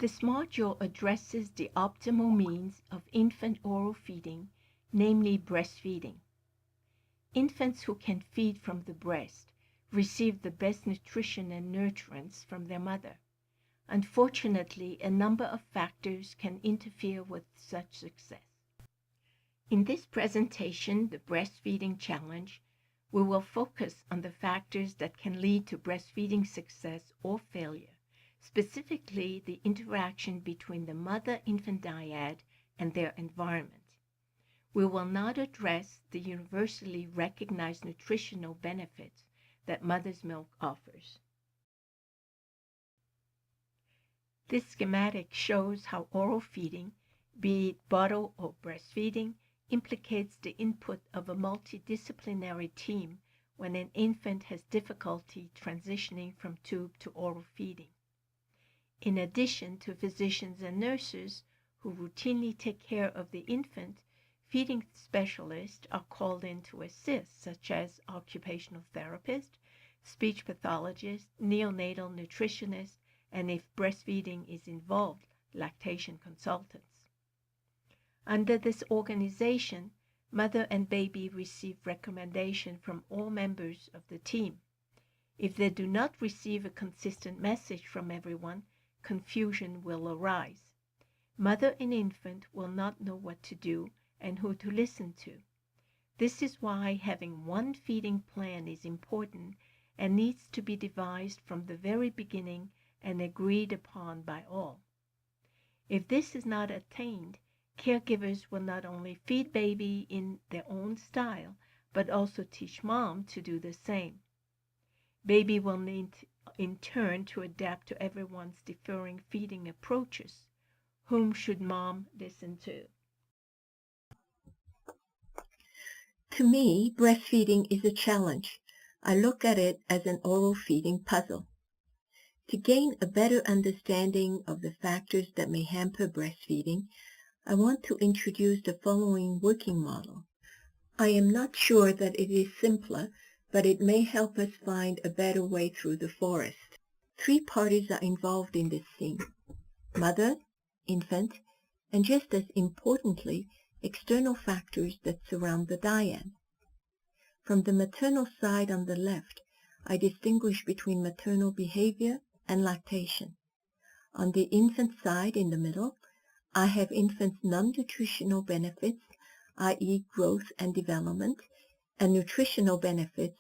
This module addresses the optimal means of infant oral feeding, namely breastfeeding. Infants who can feed from the breast receive the best nutrition and nutrients from their mother. Unfortunately, a number of factors can interfere with such success. In this presentation, The Breastfeeding Challenge, we will focus on the factors that can lead to breastfeeding success or failure, specifically the interaction between the mother-infant dyad and their environment. We will not address the universally recognized nutritional benefits that mother's milk offers. This schematic shows how oral feeding, be it bottle or breastfeeding, implicates the input of a multidisciplinary team when an infant has difficulty transitioning from tube to oral feeding. In addition to physicians and nurses who routinely take care of the infant, feeding specialists are called in to assist, such as occupational therapists, speech pathologists, neonatal nutritionists, and if breastfeeding is involved, lactation consultants. Under this organization, mother and baby receive recommendation from all members of the team. If they do not receive a consistent message from everyone, confusion will arise. Mother and infant will not know what to do and who to listen to. This is why having one feeding plan is important and needs to be devised from the very beginning and agreed upon by all. If this is not attained, caregivers will not only feed baby in their own style, but also teach mom to do the same. Baby will need in turn to adapt to everyone's differing feeding approaches. Whom should mom listen to? To me, breastfeeding is a challenge. I look at it as an oral feeding puzzle. To gain a better understanding of the factors that may hamper breastfeeding, I want to introduce the following working model. I am not sure that it is simpler, but it may help us find a better way through the forest. 3 parties are involved in this scene: mother, infant, and just as importantly, external factors that surround the dyad. From the maternal side on the left, I distinguish between maternal behavior and lactation. On the infant side in the middle, I have infant's non-nutritional benefits, i.e. growth and development, and nutritional benefits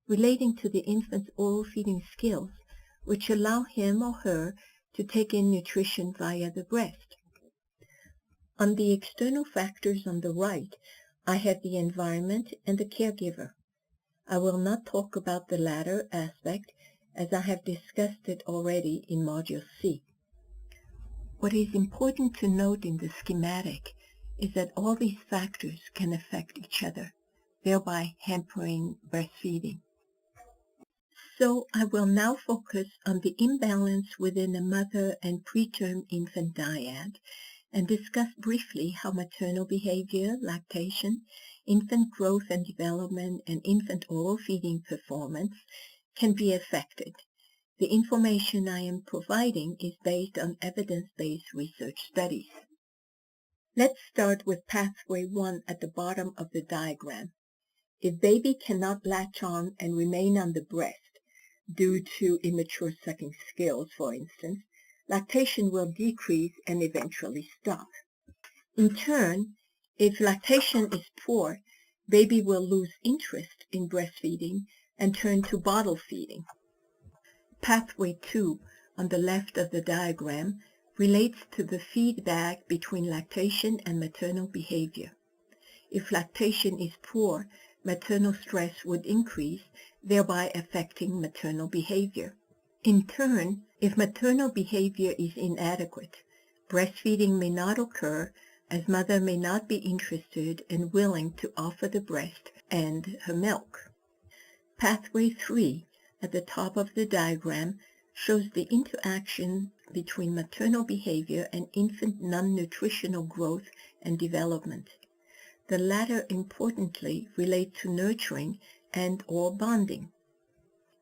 relating to the infant's oral feeding skills, which allow him or her to take in nutrition via the breast. On the external factors on the right, I have the environment and the caregiver. I will not talk about the latter aspect as I have discussed it already in Module C. What is important to note in the schematic is that all these factors can affect each other, thereby hampering breastfeeding. So I will now focus on the imbalance within the mother and preterm infant dyad and discuss briefly how maternal behavior, lactation, infant growth and development, and infant oral feeding performance can be affected. The information I am providing is based on evidence-based research studies. Let's start with pathway 1 at the bottom of the diagram. If baby cannot latch on and remain on the breast due to immature sucking skills, for instance, lactation will decrease and eventually stop. In turn, if lactation is poor, baby will lose interest in breastfeeding and turn to bottle feeding. Pathway 2 on the left of the diagram relates to the feedback between lactation and maternal behavior. If lactation is poor, maternal stress would increase, thereby affecting maternal behavior. In turn, if maternal behavior is inadequate, breastfeeding may not occur as mother may not be interested and willing to offer the breast and her milk. Pathway 3 at the top of the diagram shows the interaction between maternal behavior and infant non-nutritional growth and development. The latter importantly relate to nurturing and/or bonding.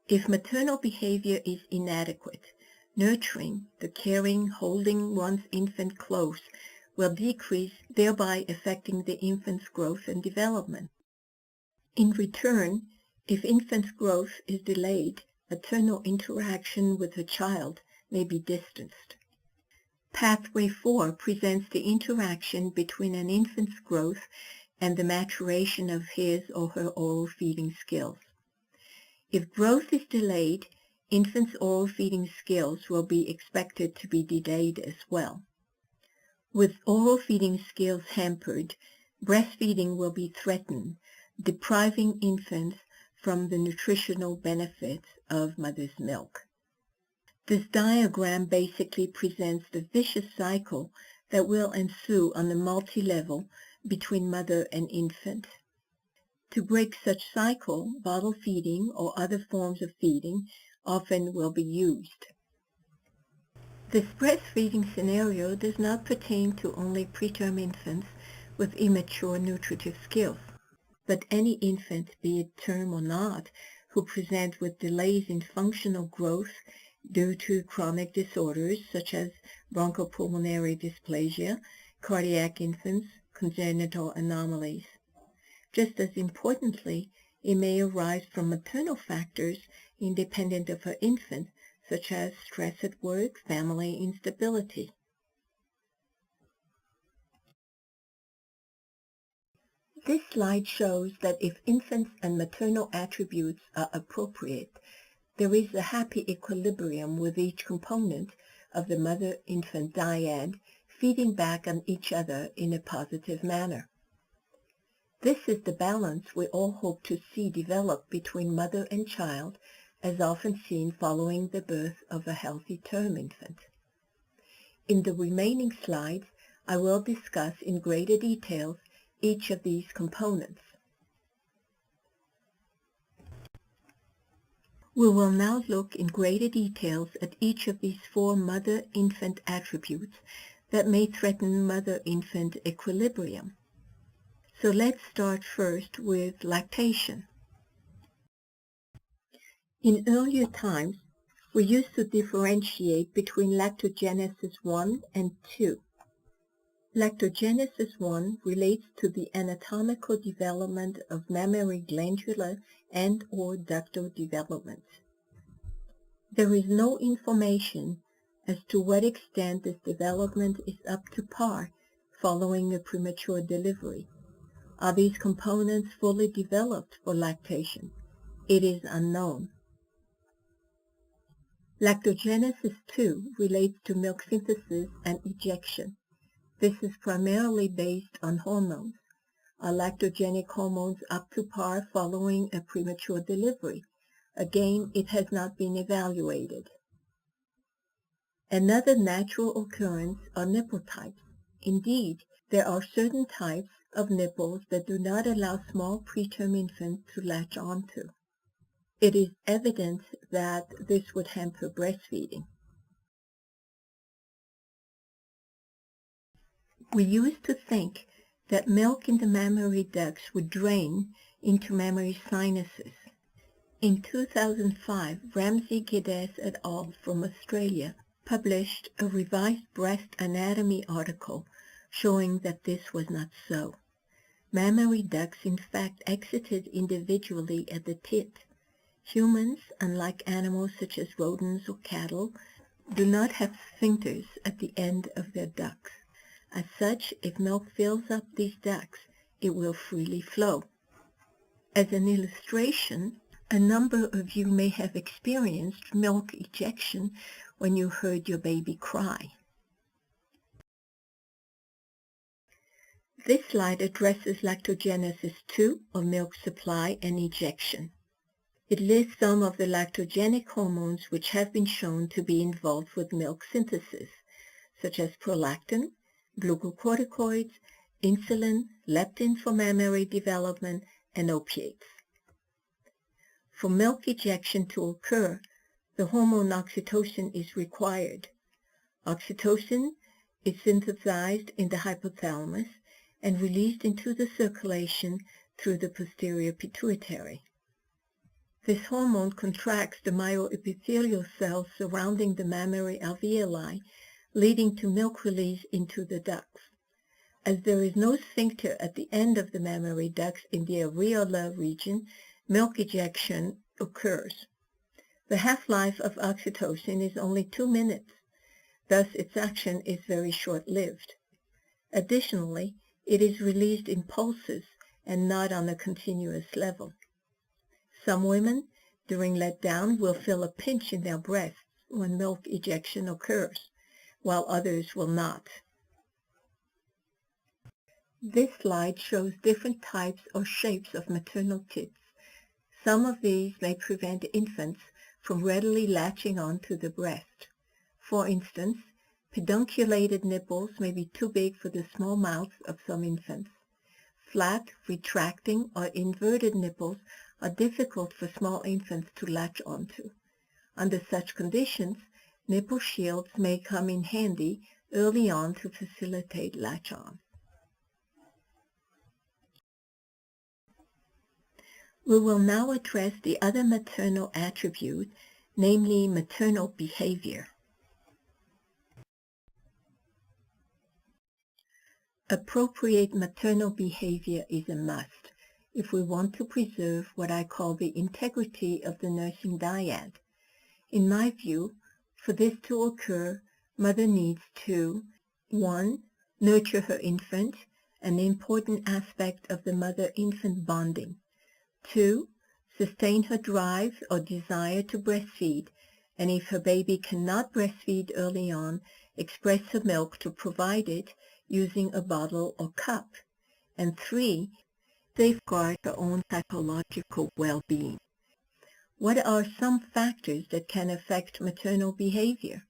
If maternal behavior is inadequate, Nurturing, the caring, holding one's infant close, will decrease, thereby affecting the infant's growth and development. In return, if infant's growth is delayed, maternal interaction with the child may be distanced. Pathway 4 presents the interaction between an infant's growth and the maturation of his or her oral feeding skills. If growth is delayed, infants' oral feeding skills will be expected to be delayed as well. With oral feeding skills hampered, breastfeeding will be threatened, depriving infants from the nutritional benefits of mother's milk. This diagram basically presents the vicious cycle that will ensue on a multi-level between mother and infant. To break such cycle, bottle feeding or other forms of feeding often will be used. This breastfeeding scenario does not pertain to only preterm infants with immature nutritive skills, but any infant, be it term or not, who present with delays in functional growth due to chronic disorders such as bronchopulmonary dysplasia, cardiac infants, congenital anomalies. Just as importantly, it may arise from maternal factors independent of her infant, such as stress at work, family instability. This slide shows that if infants and maternal attributes are appropriate, there is a happy equilibrium with each component of the mother-infant dyad feeding back on each other in a positive manner. This is the balance we all hope to see develop between mother and child, as often seen following the birth of a healthy term infant. In the remaining slides, I will discuss in greater detail each of these components. We will now look in greater details at each of these 4 mother-infant attributes that may threaten mother-infant equilibrium. So let's start first with lactation. In earlier times, we used to differentiate between lactogenesis 1 and 2. Lactogenesis 1 relates to the anatomical development of mammary glandular and/or ductal development. There is no information as to what extent this development is up to par following a premature delivery. Are these components fully developed for lactation? It is unknown. Lactogenesis 2 relates to milk synthesis and ejection. This is primarily based on hormones. Are lactogenic hormones up to par following a premature delivery? Again, it has not been evaluated. Another natural occurrence are nipple types. Indeed, there are certain types of nipples that do not allow small preterm infants to latch onto. It is evident that this would hamper breastfeeding. We used to think that milk in the mammary ducts would drain into mammary sinuses. In 2005, Ramsey Geddes et al. From Australia published a revised breast anatomy article showing that this was not so. Mammary ducts in fact exited individually at the tip. Humans, unlike animals such as rodents or cattle, do not have sphincters at the end of their ducts. As such, if milk fills up these ducts, it will freely flow. As an illustration, a number of you may have experienced milk ejection when you heard your baby cry. This slide addresses lactogenesis 2, or milk supply and ejection. It lists some of the lactogenic hormones which have been shown to be involved with milk synthesis, such as prolactin, glucocorticoids, insulin, leptin for mammary development, and opiates. For milk ejection to occur, the hormone oxytocin is required. Oxytocin is synthesized in the hypothalamus and released into the circulation through the posterior pituitary. This hormone contracts the myoepithelial cells surrounding the mammary alveoli, leading to milk release into the ducts. As there is no sphincter at the end of the mammary ducts in the areola region, milk ejection occurs. The half-life of oxytocin is only 2 minutes, thus its action is very short-lived. Additionally, it is released in pulses and not on a continuous level. Some women, during letdown, will feel a pinch in their breasts when milk ejection occurs, while others will not. This slide shows different types or shapes of maternal tits. Some of these may prevent infants from readily latching on to the breast. For instance, pedunculated nipples may be too big for the small mouths of some infants. Flat, retracting, or inverted nipples are difficult for small infants to latch onto. Under such conditions, nipple shields may come in handy early on to facilitate latch-on. We will now address the other maternal attribute, namely maternal behavior. Appropriate maternal behavior is a must if we want to preserve what I call the integrity of the nursing dyad. In my view, for this to occur, mother needs to 1. Nurture her infant, an important aspect of the mother-infant bonding. 2. Sustain her drive or desire to breastfeed, and if her baby cannot breastfeed early on, express her milk to provide it using a bottle or cup. And 3. Safeguard her own psychological well-being. What are some factors that can affect maternal behavior?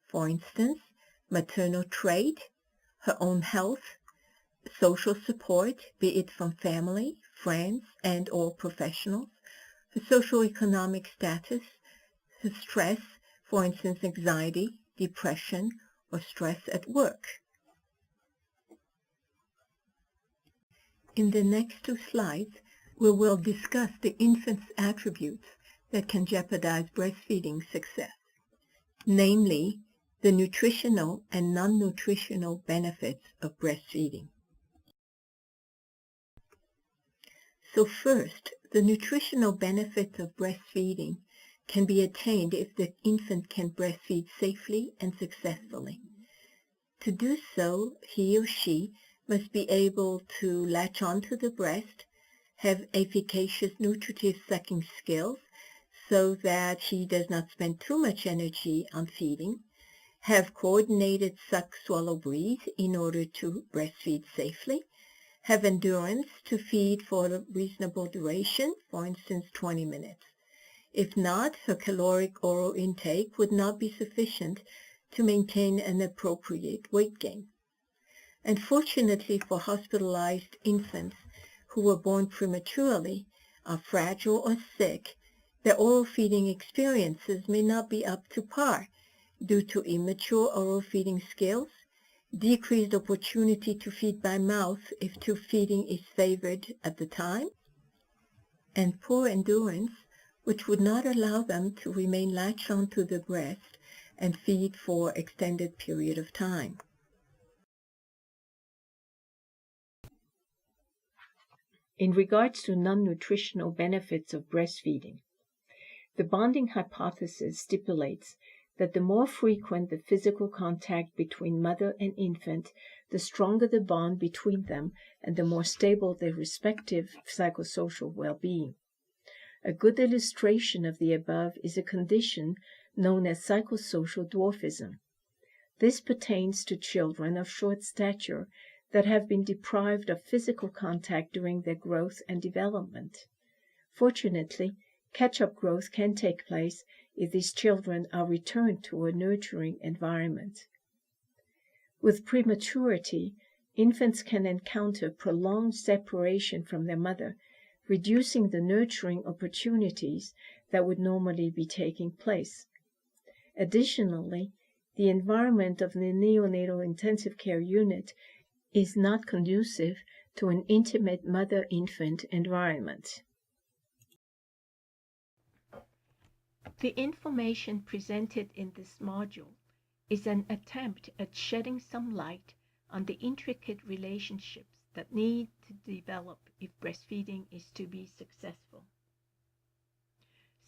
For instance, maternal trait, her own health, social support, be it from family, friends, and/or professionals, her socioeconomic status, her stress, for instance, anxiety, depression, or stress at work. In the next 2 slides, we will discuss the infant's attributes that can jeopardize breastfeeding success, namely the nutritional and non-nutritional benefits of breastfeeding. So first, the nutritional benefits of breastfeeding can be attained if the infant can breastfeed safely and successfully. To do so, he or she must be able to latch onto the breast, have efficacious nutritive sucking skills so that he does not spend too much energy on feeding, have coordinated suck-swallow-breathe in order to breastfeed safely, have endurance to feed for a reasonable duration, for instance 20 minutes. If not, her caloric oral intake would not be sufficient to maintain an appropriate weight gain. Unfortunately for hospitalized infants who were born prematurely, are fragile or sick, their oral feeding experiences may not be up to par due to immature oral feeding skills, decreased opportunity to feed by mouth if tube feeding is favored at the time, and poor endurance, which would not allow them to remain latched onto the breast and feed for extended period of time. In regards to non-nutritional benefits of breastfeeding, the bonding hypothesis stipulates that the more frequent the physical contact between mother and infant, the stronger the bond between them and the more stable their respective psychosocial well-being. A good illustration of the above is a condition known as psychosocial dwarfism. This pertains to children of short stature that have been deprived of physical contact during their growth and development. Fortunately, catch-up growth can take place if these children are returned to a nurturing environment. With prematurity, infants can encounter prolonged separation from their mother, reducing the nurturing opportunities that would normally be taking place. Additionally, the environment of the neonatal intensive care unit is not conducive to an intimate mother-infant environment. The information presented in this module is an attempt at shedding some light on the intricate relationships that need to develop if breastfeeding is to be successful.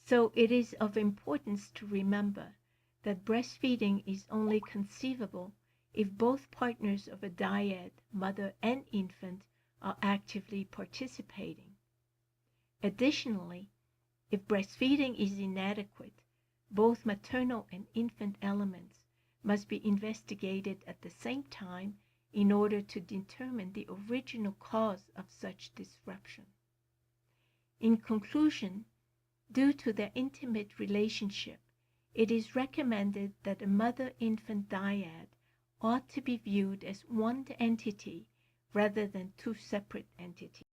So it is of importance to remember that breastfeeding is only conceivable if both partners of a dyad, mother and infant, are actively participating. Additionally, if breastfeeding is inadequate, both maternal and infant elements must be investigated at the same time in order to determine the original cause of such disruption. In conclusion, due to their intimate relationship, it is recommended that a mother-infant dyad ought to be viewed as one entity rather than two separate entities.